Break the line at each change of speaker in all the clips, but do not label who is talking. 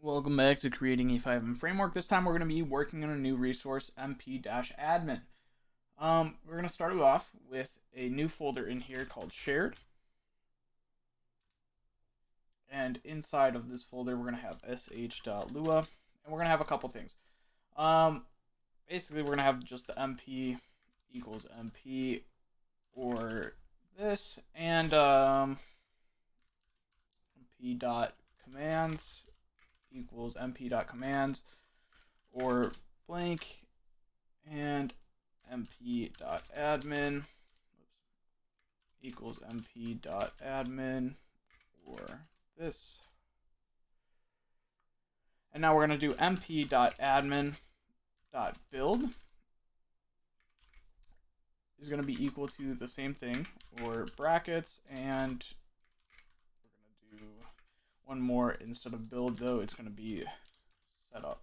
Welcome back to creating a FiveM framework. This time we're going to be working on a new resource, mp-admin. We're going to start it off with a new folder in here called shared. And inside of this folder, we're going to have sh.lua, and we're going to have a couple things. Basically, we're going to have just the mp equals mp or this, and mp.commands equals mp.commands or blank, and mp.admin equals mp.admin or this. And now we're going to do mp.admin.build is going to be equal to the same thing, or brackets, and we're going to do one more. Instead of build, though, it's going to be setup.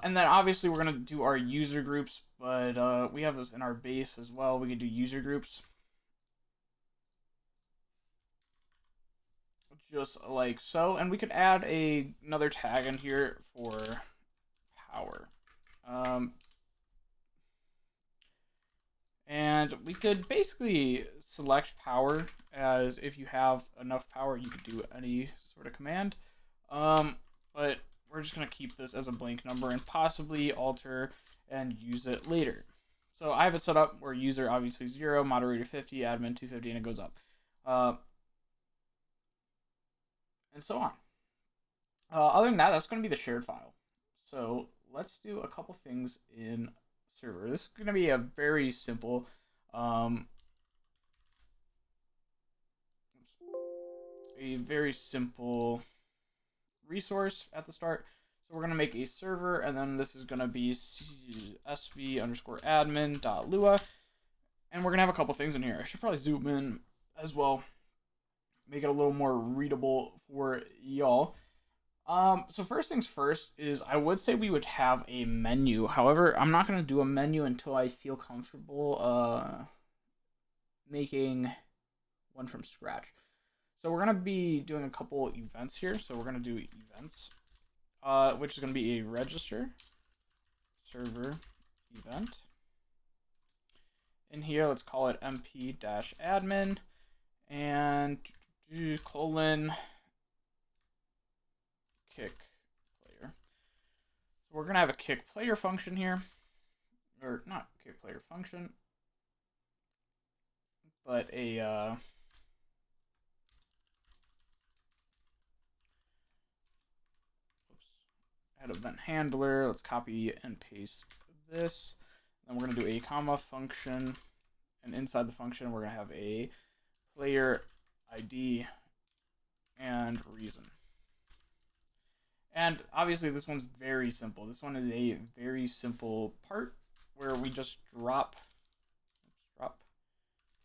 And then obviously we're going to do our user groups, but we have this in our base as well. We can do user groups just like so, and we could add another tag in here for power. And we could basically select power as if you have enough power, you could do any sort of command. But we're just going to keep this as a blank number and possibly alter and use it later. So I have it set up where user obviously 0, moderator 50, admin 250, and it goes up. And so on. Other than that, that's going to be the shared file. So let's do a couple things in server. This is going to be a very simple resource at the start. So we're going to make a server, and then this is going to be sv_admin.lua, and we're going to have a couple things in here. I should probably zoom in as well, make it a little more readable for y'all. So first things first is I would say we would have a menu. However, I'm not going to do a menu until I feel comfortable making one from scratch. So we're going to be doing a couple events here. So we're going to do events, which is going to be a register server event. In here, let's call it mp-admin and colon kick player. So we're going to have a kick player function here, or not kick player function, but a add event handler. Let's copy and paste this. Then we're going to do a comma function, and inside the function we're going to have a player ID and reason. And obviously this one's very simple. This one is a very simple part where we just drop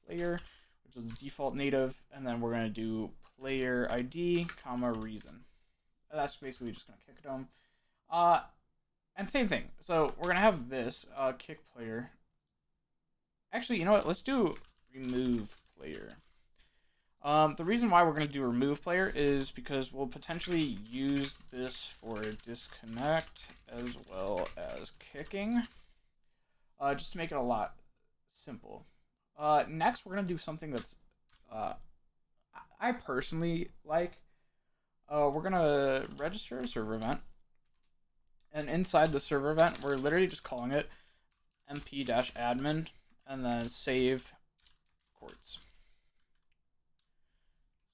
player, which is the default native, and then we're going to do player ID, comma, reason. And that's basically just going to kick them. And same thing. So we're going to have this kick player. Actually, you know what? Let's do remove player. The reason why we're going to do remove player is because we'll potentially use this for disconnect as well as kicking, just to make it a lot simple. Next, we're going to do something that's I personally like. We're going to register a server event, and inside the server event, we're literally just calling it mp-admin and then save Coords.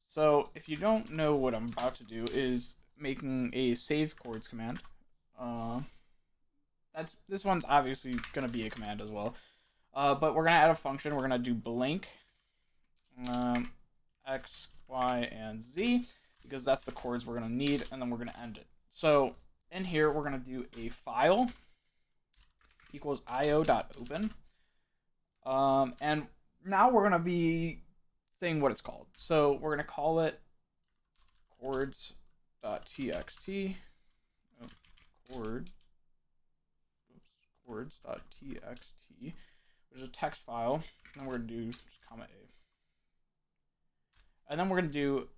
So if you don't know, what I'm about to do is making a save Coords command. This one's obviously going to be a command as well. But we're going to add a function. We're going to do blank x, y, and z, because that's the Coords we're going to need, and then we're going to end it. So in here, we're going to do a file equals io.open. And now we're going to be saying what it's called. So we're going to call it coords.txt. Coords.txt, which is a text file. And we're going to do just comma a. And then we're going to do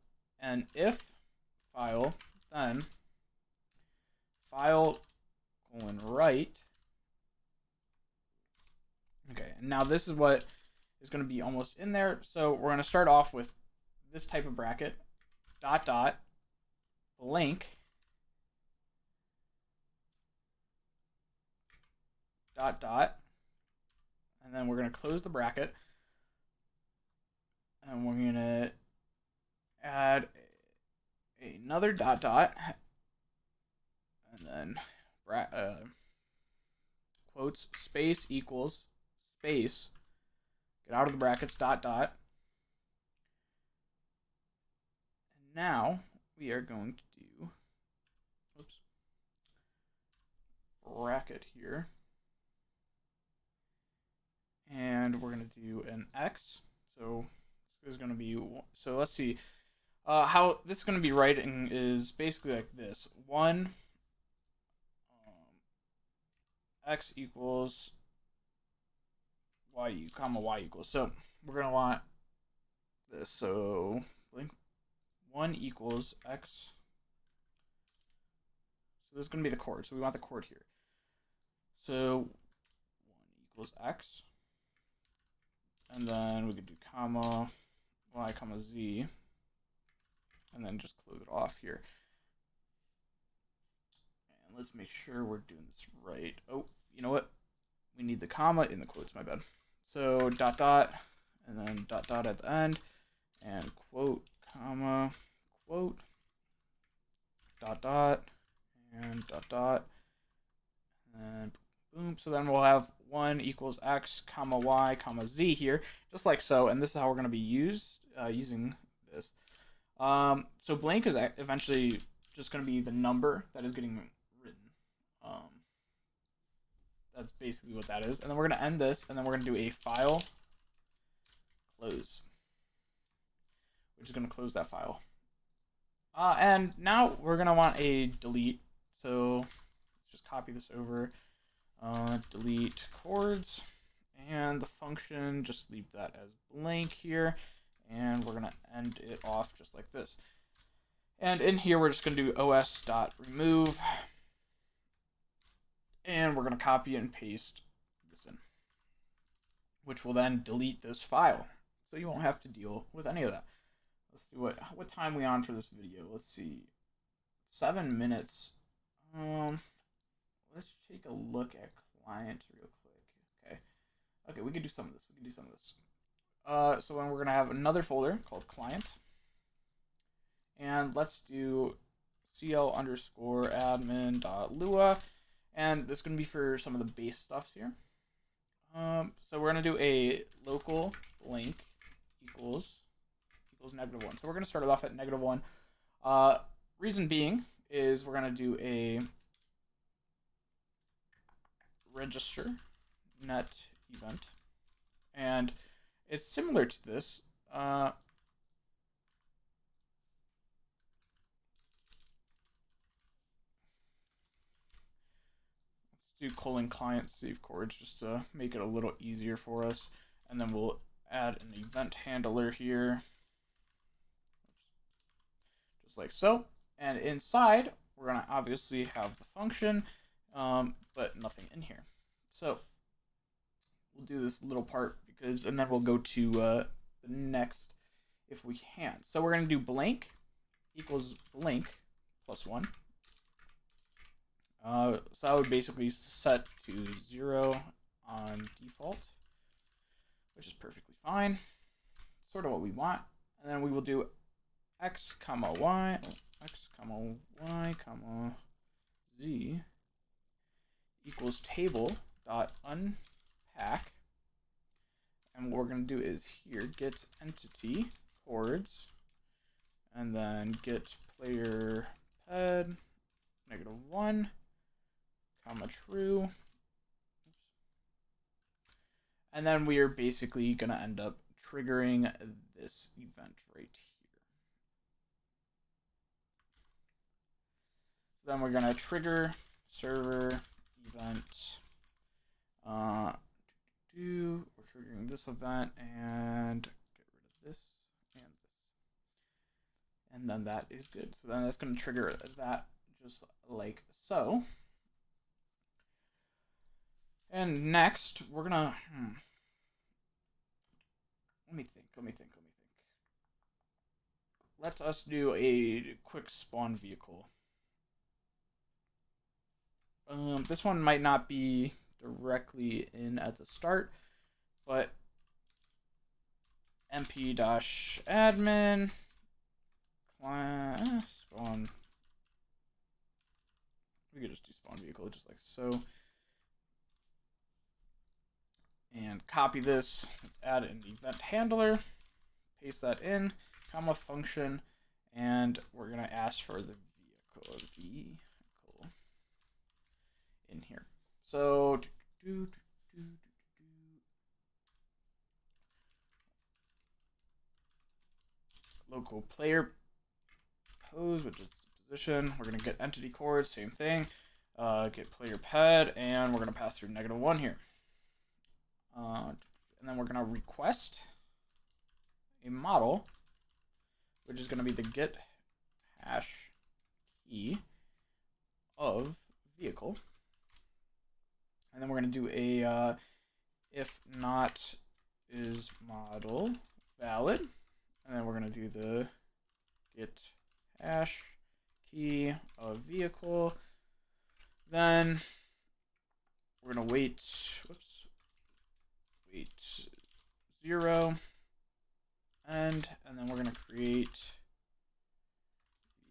an if file, then file colon write. Okay, and now this is what is going to be almost in there. So we're going to start off with this type of bracket, dot dot, blank, dot dot, and then we're going to close the bracket, and we're going to add another dot dot, and then quotes, space equals, space, get out of the brackets, dot dot. And now we are going to do, oops, bracket here. And we're going to do an X. So this is going to be, so let's see. How this is going to be writing is basically like this. 1 X equals Y comma Y equals. So we're going to want this. So 1 equals X. So this is going to be the Coord. So we want the Coord here. So 1 equals X. And then we could do comma Y comma Z. And then just close it off here. And let's make sure we're doing this right. Oh, you know what? We need the comma in the quotes, my bad. So dot dot, and then dot dot at the end, and quote, comma, quote, dot dot, and dot dot, and boom. So then we'll have 1 equals X, comma Y, comma Z here, just like so. And this is how we're going to be using this. So blank is eventually just going to be the number that is getting written. That's basically what that is. And then we're going to end this, and then we're going to do a file close, which is going to close that file. And now we're going to want a delete. So let's just copy this over. Delete Coords, and the function, just leave that as blank here. And we're going to end it off just like this. And in here, we're just going to do os.remove. And we're going to copy and paste this in, which will then delete this file. So you won't have to deal with any of that. Let's see what time we on for this video. Let's see. 7 minutes. Let's take a look at client real quick. Okay, we can do some of this. So then we're going to have another folder called client. And let's do cl_admin.lua. And this is going to be for some of the base stuffs here. So we're going to do a local blank equals -1. So we're going to start it off at -1. Reason being is we're going to do a register net event. And it's similar to this. Let's do :client save Coords just to make it a little easier for us. And then we'll add an event handler here. Just like so. And inside, we're going to obviously have the function, but nothing in here. So we'll do this little part and then we'll go to the next if we can. So we're going to do blank equals blank +1. So I would basically set to 0 on default, which is perfectly fine. Sort of what we want. And then we will do x, y, z equals table.unpack. And what we're going to do is here get entity Coords, and then get player ped -1, true. And then we are basically going to end up triggering this event right here. So then we're going to trigger server event. We're triggering this event and get rid of this and this. and then that is good. So then that's going to trigger that just like so. And next, we're gonna let me think. Let us do a quick spawn vehicle. This one might not be directly in at the start, but mp-admin class spawn. We could just do spawn vehicle just like so. And copy this. Let's add an event handler. Paste that in, comma function, and we're gonna ask for the vehicle in here. So local player pose, which is position. We're gonna get entity Coord, same thing. Get player ped, and we're gonna pass through -1 here. And then we're gonna request a model, which is gonna be the get hash key of vehicle. And then we're gonna do a if not is model valid, and then we're gonna do the get hash key of vehicle. Then we're gonna wait 0 and then we're gonna create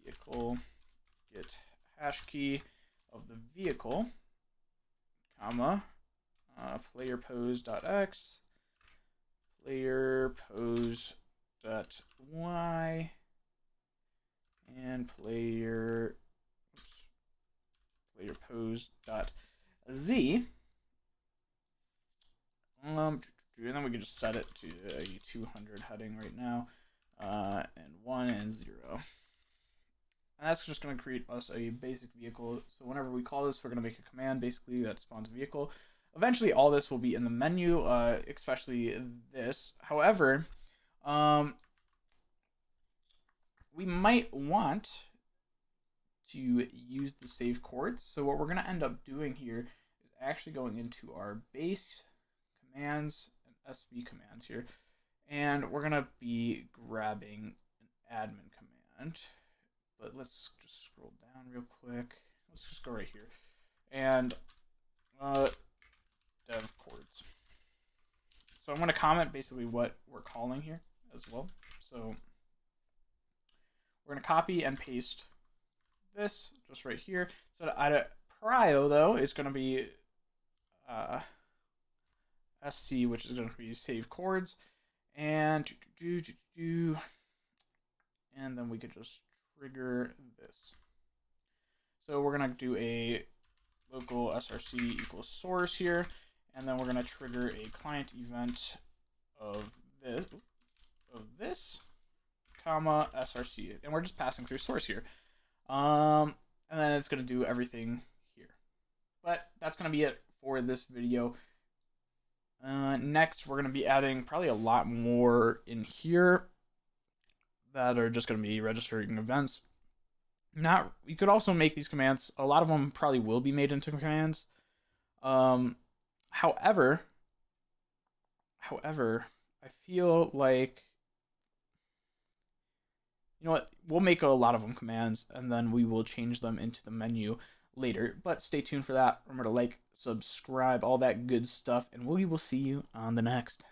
vehicle get hash key of the vehicle, comma player pose.x, player pose.y, and player pose.z. And then we can just set it to a 200 heading right now, and 1 and 0. And that's just going to create us a basic vehicle. So whenever we call this, we're going to make a command basically that spawns a vehicle. Eventually, all this will be in the menu, especially this. However, we might want to use the save Coords. So what we're going to end up doing here is actually going into our base commands and SV commands here, and we're gonna be grabbing an admin command. But let's just scroll down real quick. Let's just go right here and dev Coords. So I'm gonna comment basically what we're calling here as well. So we're gonna copy and paste this just right here. So to prio though is gonna be SC, which is going to be save Coords, and and then we could just trigger this. So we're going to do a local src equals source here, and then we're going to trigger a client event of this, comma src, and we're just passing through source here, and then it's going to do everything here. But that's going to be it for this video. Next, we're going to be adding probably a lot more in here that are just going to be registering events. You could also make these commands. A lot of them probably will be made into commands. However, I feel like, you know what, we'll make a lot of them commands, and then we will change them into the menu later. But stay tuned for that. Remember to like, subscribe, all that good stuff, and we will see you on the next.